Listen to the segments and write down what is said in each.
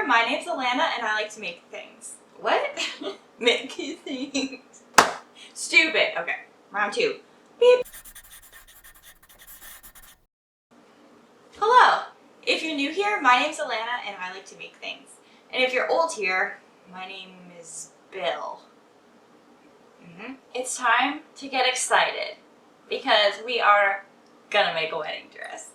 my name's Alana and I like to make things. What? Make things. Stupid. Okay, round two. Beep. Hello. If you're new here, my name's Alana and I like to make things. And if you're old here, my name is Bill. It's time to get excited because we are gonna make a wedding dress.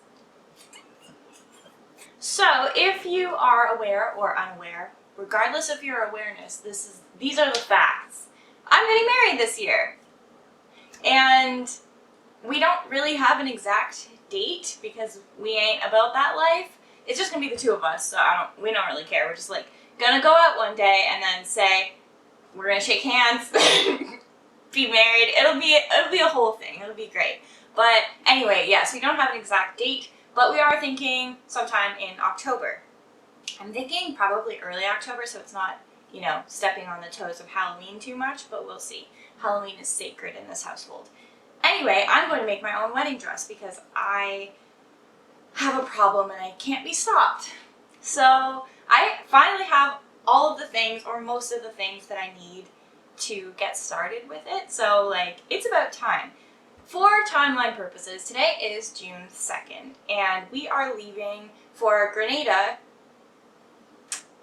So if you are aware or unaware, regardless of your awareness, these are the facts. I'm getting married this year. And we don't really have an exact date because we ain't about that life. It's just gonna be the two of us, so we don't really care. We're just like gonna go out one day and then say we're gonna shake hands, be married. It'll be a whole thing. It'll be great. But anyway, yes, we don't have an exact date, but we are thinking sometime in October. I'm thinking probably early October, so it's not, stepping on the toes of Halloween too much, but we'll see. Halloween is sacred in this household. Anyway, I'm going to make my own wedding dress because I have a problem and I can't be stopped. So I finally have all of the things, or most of the things that I need to get started with it. So it's about time. For timeline purposes, today is June 2nd and we are leaving for Grenada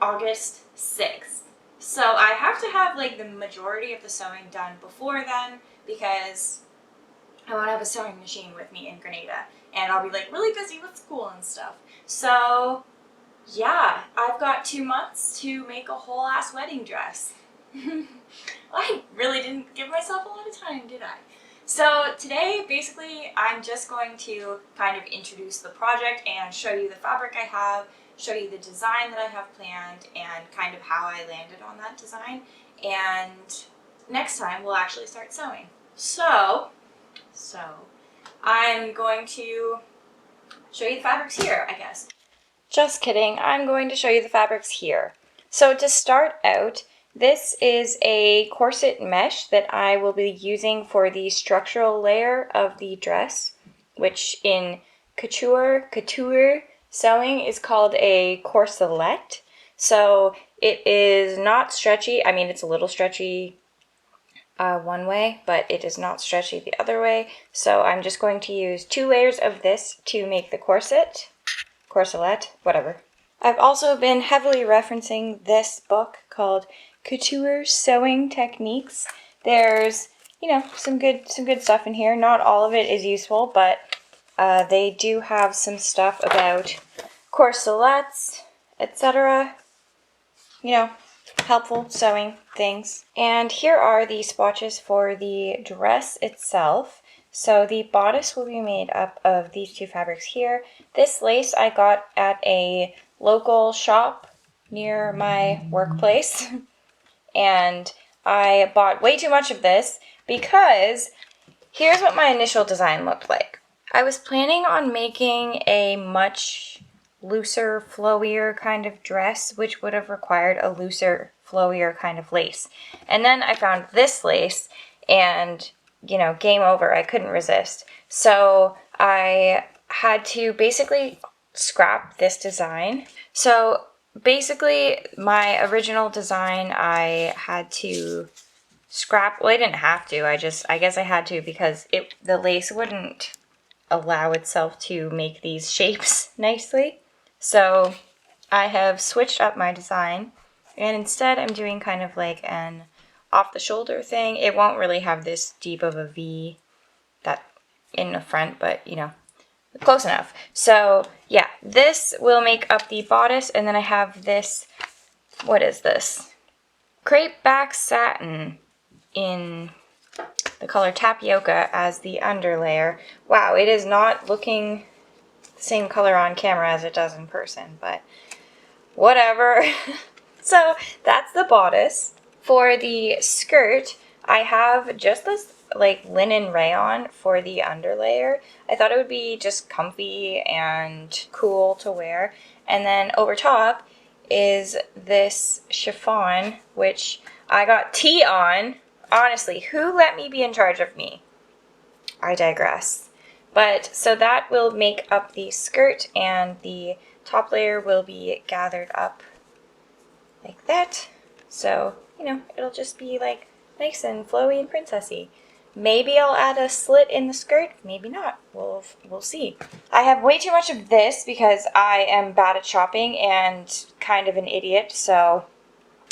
August 6th. So I have to have the majority of the sewing done before then because I want to have a sewing machine with me in Grenada and I'll be really busy with school and stuff. So yeah, I've got 2 months to make a whole ass wedding dress. I really didn't give myself a lot of time, did I? So today, basically, I'm just going to kind of introduce the project and show you the fabric I have, show you the design that I have planned, and kind of how I landed on that design. And next time, we'll actually start sewing. So I'm going to show you the fabrics here, I guess. Just kidding, I'm going to show you the fabrics here. So to start out, this is a corset mesh that I will be using for the structural layer of the dress, which in couture sewing is called a corselet. So it is not stretchy. I mean, it's a little stretchy one way, but it is not stretchy the other way. So I'm just going to use 2 layers of this to make the corselet, whatever. I've also been heavily referencing this book called Couture Sewing Techniques. There's, some good stuff in here. Not all of it is useful, but they do have some stuff about corselets, etc. Helpful sewing things. And here are the swatches for the dress itself. So the bodice will be made up of these 2 fabrics here. This lace I got at a local shop near my workplace. And I bought way too much of this because here's what my initial design looked like. I was planning on making a much looser, flowier kind of dress, which would have required a looser, flowier kind of lace. And then I found this lace and, game over. I couldn't resist. So I had to basically scrap this design. So basically, my original design, I had to scrap. Well, I didn't have to. I guess I had to because the lace wouldn't allow itself to make these shapes nicely. So I have switched up my design, and instead I'm doing kind of like an off-the-shoulder thing. It won't really have this deep of a V that in the front, but close enough. So yeah, this will make up the bodice, and then I have this, what is this? Crepe back satin in the color Tapioca as the underlayer. Wow, it is not looking the same color on camera as it does in person, but whatever. So that's the bodice. For the skirt, I have just this linen rayon for the underlayer. I thought it would be just comfy and cool to wear. And then over top is this chiffon, which I got tea on. Honestly, who let me be in charge of me? I digress. But so that will make up the skirt, and the top layer will be gathered up like that. So, you know, it'll just be like nice and flowy and princessy. Maybe I'll add a slit in the skirt, maybe not. We'll see. I have way too much of this because I am bad at shopping and kind of an idiot, so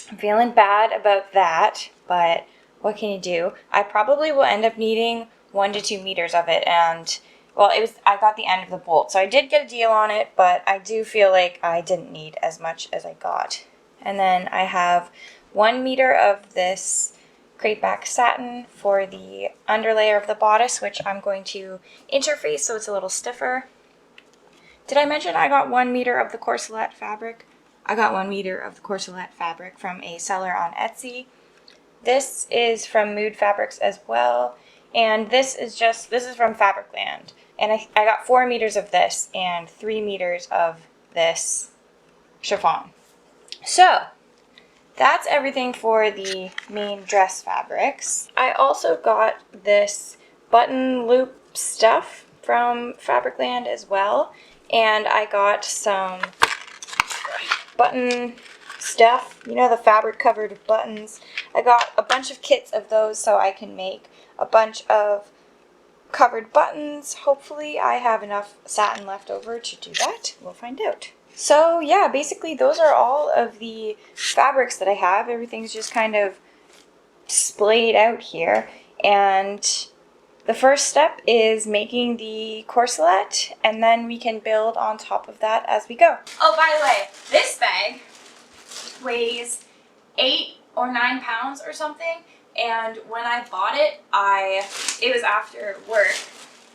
I'm feeling bad about that, but what can you do? I probably will end up needing 1 to 2 meters of it, and well, I got the end of the bolt, so I did get a deal on it, but I do feel like I didn't need as much as I got. And then I have 1 meter of this crepe back satin for the underlayer of the bodice, which I'm going to interface so it's a little stiffer. Did I mention I got 1 meter of the Corselet fabric? I got 1 meter of the Corselet fabric from a seller on Etsy. This is from Mood Fabrics as well, and this is from Fabricland. And I got 4 meters of this and 3 meters of this chiffon. So, that's everything for the main dress fabrics. I also got this button loop stuff from Fabricland as well, and I got some button stuff, you know, the fabric covered buttons. I got a bunch of kits of those so I can make a bunch of covered buttons. Hopefully I have enough satin left over to do that. We'll find out. So yeah, basically those are all of the fabrics that I have. Everything's just kind of splayed out here. And the first step is making the corselet, and then we can build on top of that as we go. Oh, by the way, this bag weighs 8 or 9 pounds or something, and when I bought it, it was after work,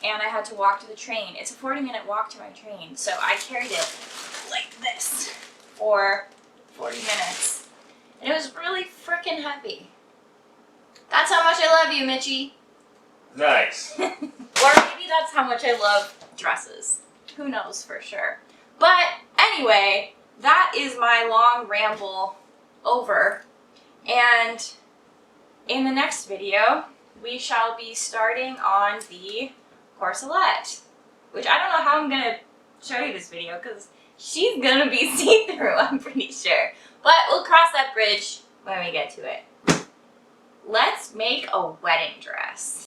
and I had to walk to the train. It's a 40-minute walk to my train, so I carried it like this for 40 minutes, and it was really freaking heavy. That's how much I love you, Mitchie. Nice. Or maybe that's how much I love dresses. Who knows for sure. But anyway, that is my long ramble over. And in the next video, we shall be starting on the corselet. Which I don't know how I'm going to show you this video because she's going to be see-through, I'm pretty sure. But we'll cross that bridge when we get to it. Let's make a wedding dress.